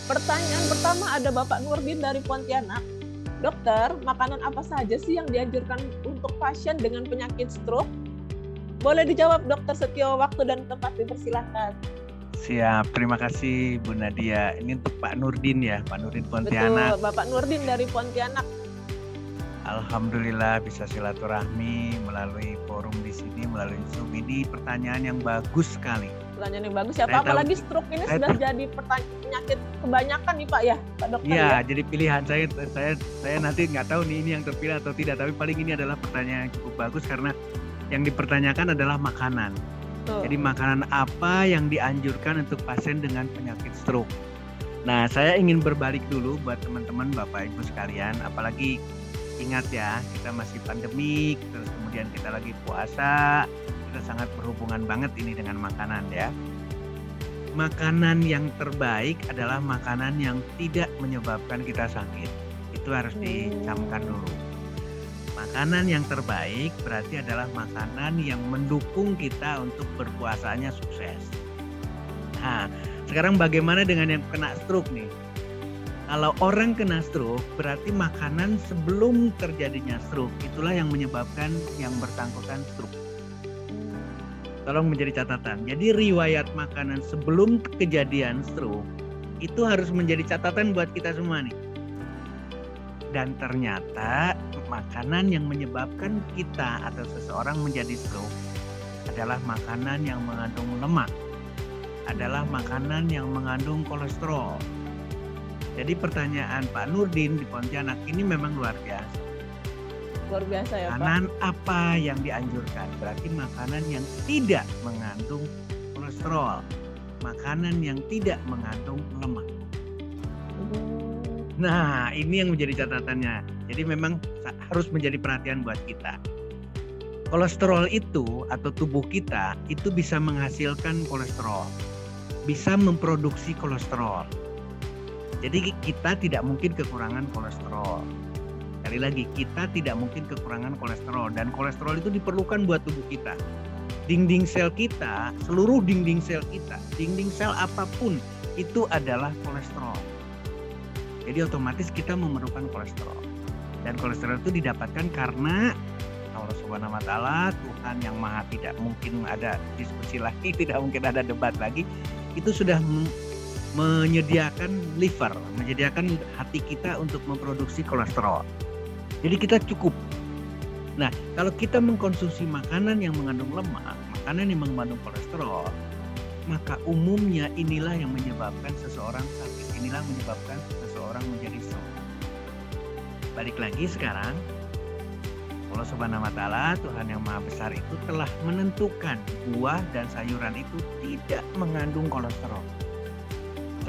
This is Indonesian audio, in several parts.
Pertanyaan pertama ada Bapak Nurdin dari Pontianak. Dokter, makanan apa saja sih yang dianjurkan untuk pasien dengan penyakit stroke? Boleh dijawab Dokter Setio, waktu dan tempat dipersilakan. Siap, terima kasih Bu Nadia. Ini untuk Pak Nurdin ya, Pak Nurdin Pontianak. Betul, Bapak Nurdin dari Pontianak. Alhamdulillah bisa silaturahmi melalui forum di sini, melalui Zoom. Ini pertanyaan yang bagus sekali. Pertanyaan yang bagus ya Pak, apalagi stroke ini sudah jadi penyakit kebanyakan nih Pak ya, Pak Dokter ya. Jadi pilihan saya nanti nggak tahu nih ini yang terpilih atau tidak, tapi paling ini adalah pertanyaan yang cukup bagus karena yang dipertanyakan adalah makanan. Jadi makanan apa yang dianjurkan untuk pasien dengan penyakit stroke? Nah, saya ingin berbalik dulu buat teman-teman Bapak Ibu sekalian, apalagi ingat ya, kita masih pandemik, terus kemudian kita lagi puasa, kita sangat berhubungan banget ini dengan makanan ya. Makanan yang terbaik adalah makanan yang tidak menyebabkan kita sakit. Itu harus dicamkan dulu. Makanan yang terbaik berarti adalah makanan yang mendukung kita untuk berpuasanya sukses. Nah, sekarang bagaimana dengan yang kena stroke nih? Kalau orang kena stroke, berarti makanan sebelum terjadinya stroke itulah yang menyebabkan yang bersangkutan stroke. Tolong menjadi catatan. Jadi riwayat makanan sebelum kejadian stroke itu harus menjadi catatan buat kita semua nih. Dan ternyata makanan yang menyebabkan kita atau seseorang menjadi stroke adalah makanan yang mengandung lemak, adalah makanan yang mengandung kolesterol. Jadi pertanyaan Pak Nurdin di Pontianak ini memang luar biasa. Luar biasa ya Pak. Makanan apa yang dianjurkan? Berarti makanan yang tidak mengandung kolesterol, makanan yang tidak mengandung lemak. Nah, ini yang menjadi catatannya. Jadi memang harus menjadi perhatian buat kita. Kolesterol itu atau tubuh kita itu bisa menghasilkan kolesterol, bisa memproduksi kolesterol. Jadi kita tidak mungkin kekurangan kolesterol. Sekali lagi, kita tidak mungkin kekurangan kolesterol, dan kolesterol itu diperlukan buat tubuh kita. Dinding sel kita, seluruh dinding sel kita, dinding sel apapun itu adalah kolesterol. Jadi otomatis kita memerlukan kolesterol. Dan kolesterol itu didapatkan karena Allah Subhanahu wa taala, Tuhan yang Maha, tidak mungkin ada diskusi lagi, tidak mungkin ada debat lagi. Itu sudah menyediakan liver, menyediakan hati kita untuk memproduksi kolesterol. Jadi kita cukup. Nah, kalau kita mengkonsumsi makanan yang mengandung lemak, makanan yang mengandung kolesterol, maka umumnya inilah yang menyebabkan seseorang sakit. Inilah menyebabkan seseorang menjadi stroke. Balik lagi sekarang, Allah Subhanahu wa taala, Tuhan yang Maha Besar itu telah menentukan buah dan sayuran itu tidak mengandung kolesterol.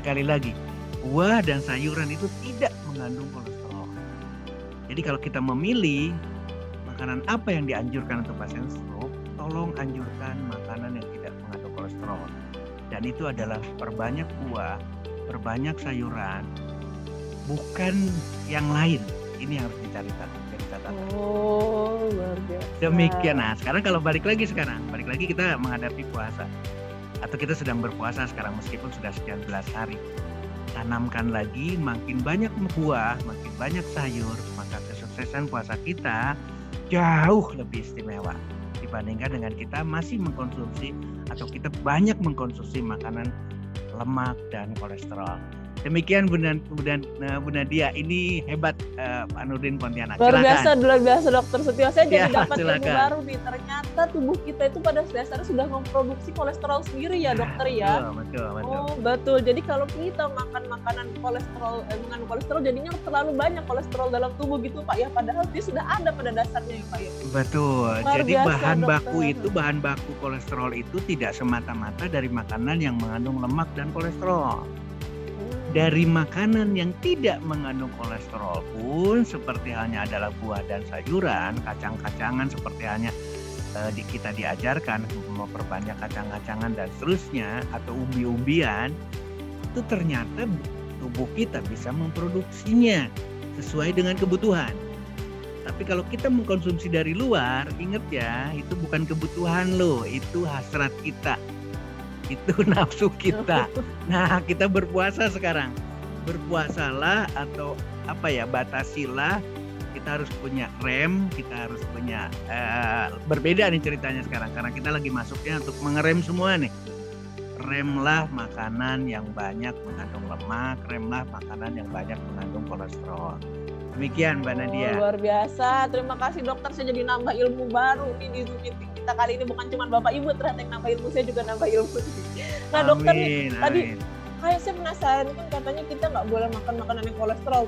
Sekali lagi, buah dan sayuran itu tidak mengandung kolesterol. Jadi kalau kita memilih makanan apa yang dianjurkan untuk pasien stroke, tolong anjurkan makanan yang tidak mengandung kolesterol. Dan itu adalah perbanyak buah, perbanyak sayuran, bukan yang lain. Ini yang harus dicari catatan. Oh, luar biasa. Demikian. Nah, sekarang kalau balik lagi kita menghadapi puasa. Atau kita sedang berpuasa sekarang meskipun sudah sekian belas hari. Tanamkan lagi makin banyak buah, makin banyak sayur, maka kesuksesan puasa kita jauh lebih istimewa dibandingkan dengan kita masih mengkonsumsi atau kita banyak mengkonsumsi makanan lemak dan kolesterol. Demikian Bu Nadia, ini hebat Pak Nurdin Pontianak. Luar biasa Dokter Setio. Saya jadi dapat ilmu baru nih. Ternyata tubuh kita itu pada dasarnya sudah memproduksi kolesterol sendiri ya Dokter ya. Betul. Oh betul. Jadi kalau kita makan makanan kolesterol, mengandung kolesterol, jadinya terlalu banyak kolesterol dalam tubuh gitu Pak ya. Padahal dia sudah ada pada dasarnya ya Pak ya. Betul. Luar jadi biasa, bahan baku kolesterol itu tidak semata-mata dari makanan yang mengandung lemak dan kolesterol. Dari makanan yang tidak mengandung kolesterol pun seperti halnya adalah buah dan sayuran, kacang-kacangan seperti halnya kita diajarkan memperbanyak kacang-kacangan dan seterusnya, atau umbi-umbian, itu ternyata tubuh kita bisa memproduksinya sesuai dengan kebutuhan. Tapi kalau kita mengkonsumsi dari luar, ingat ya, itu bukan kebutuhan loh, itu hasrat kita. Itu nafsu kita. Nah, kita berpuasa sekarang. berpuasalah atau apa ya, batasilah. Kita harus punya rem, kita harus punya berbeda nih ceritanya sekarang karena kita lagi masuknya untuk mengerem semua nih. Remlah makanan yang banyak mengandung lemak, remlah makanan yang banyak mengandung kolesterol. Demikian Mbak Nadia. Luar biasa, terima kasih dokter, saya jadi nambah ilmu baru nih di Zoom meeting kita kali ini. Bukan cuma Bapak Ibu ternyata yang nambah ilmu, saya juga nambah ilmu. Nah dokter nih, tadi kayak saya penasaran kan katanya kita nggak boleh makan makanan yang kolesterol.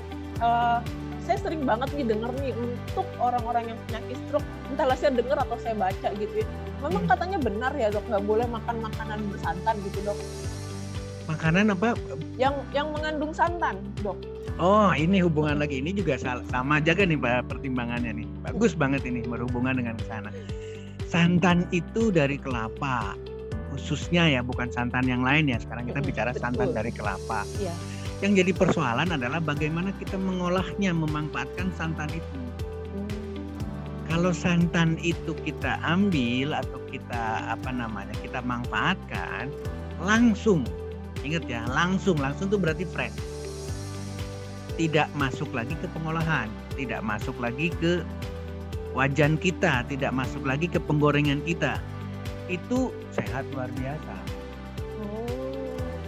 Saya sering banget nih denger nih untuk orang-orang yang penyakit stroke, entahlah saya denger atau saya baca gitu ya. Memang katanya benar ya dok, nggak boleh makan makanan bersantan gitu dok? Makanan apa? Yang mengandung santan dok. Oh ini hubungan lagi, ini juga sama aja kan nih pertimbangannya nih. Bagus banget ini berhubungan dengan kesana. Santan itu dari kelapa, khususnya ya, bukan santan yang lain ya. Sekarang kita bicara santan dari kelapa. Iya. Yang jadi persoalan adalah bagaimana kita mengolahnya, memanfaatkan santan itu. Kalau santan itu kita ambil atau kita kita manfaatkan langsung, ingat ya, langsung itu berarti fresh. Tidak masuk lagi ke pengolahan, tidak masuk lagi ke wajan kita, tidak masuk lagi ke penggorengan kita. Itu sehat luar biasa.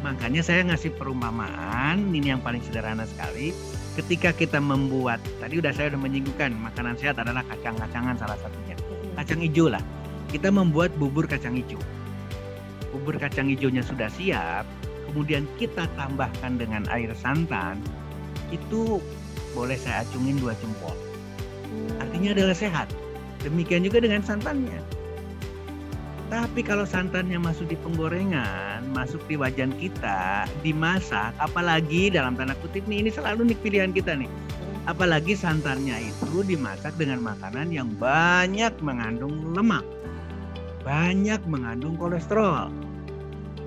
Makanya saya ngasih perumpamaan, ini yang paling sederhana sekali. Ketika kita membuat, tadi saya udah menyinggungkan, makanan sehat adalah kacang-kacangan salah satunya. Kacang hijau lah. Kita membuat bubur kacang hijau. Bubur kacang hijaunya sudah siap, kemudian kita tambahkan dengan air santan, itu boleh saya acungin 2 jempol. Artinya adalah sehat. Demikian juga dengan santannya. Tapi kalau santannya masuk di penggorengan, masuk di wajan kita, dimasak, apalagi dalam tanda kutip nih, ini selalu nih pilihan kita nih. Apalagi santannya itu dimasak dengan makanan yang banyak mengandung lemak, banyak mengandung kolesterol.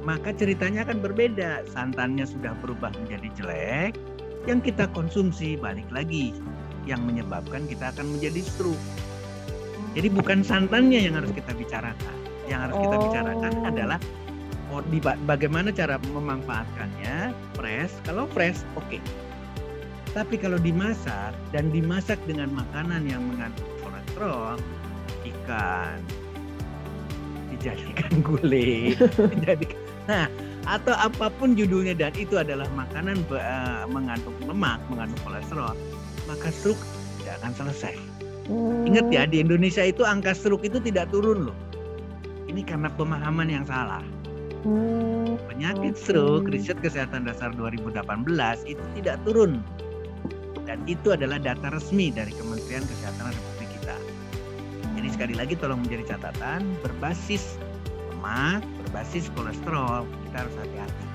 Maka ceritanya akan berbeda. Santannya sudah berubah menjadi jelek, yang kita konsumsi balik lagi, yang menyebabkan kita akan menjadi stroke. Jadi bukan santannya yang harus kita bicarakan. Yang harus kita bicarakan adalah bagaimana cara memanfaatkannya. Fresh, kalau fresh oke. Tapi kalau dimasak dan dimasak dengan makanan yang mengandung kolesterol, ikan, dijadikan gulai, nah atau apapun judulnya, dan itu adalah makanan mengandung lemak, mengandung kolesterol, maka stroke tidak akan selesai. Ingat ya, di Indonesia itu angka stroke itu tidak turun loh. Ini karena pemahaman yang salah. Penyakit stroke, riset kesehatan dasar 2018 itu tidak turun. Dan itu adalah data resmi dari Kementerian Kesehatan Republik kita. Jadi sekali lagi tolong menjadi catatan, berbasis lemak, berbasis kolesterol, kita harus hati-hati.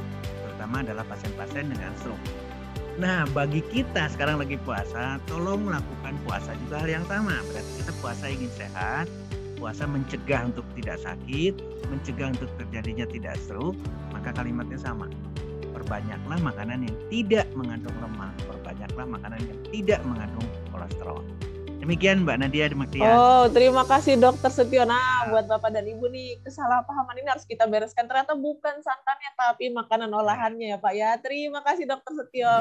Terutama adalah pasien-pasien dengan stroke. Nah, bagi kita sekarang lagi puasa, tolong melakukan puasa juga hal yang sama. Berarti kita puasa ingin sehat, puasa mencegah untuk tidak sakit, mencegah untuk terjadinya tidak stroke, maka kalimatnya sama. Perbanyaklah makanan yang tidak mengandung lemak, perbanyaklah makanan yang tidak mengandung kolesterol. Demikian Mbak Nadia Demikian. Terima kasih Dokter Setio. Nah, buat Bapak dan Ibu nih, kesalahpahaman ini harus kita bereskan. Ternyata bukan santannya, tapi makanan olahannya ya Pak ya. Terima kasih Dokter Setio.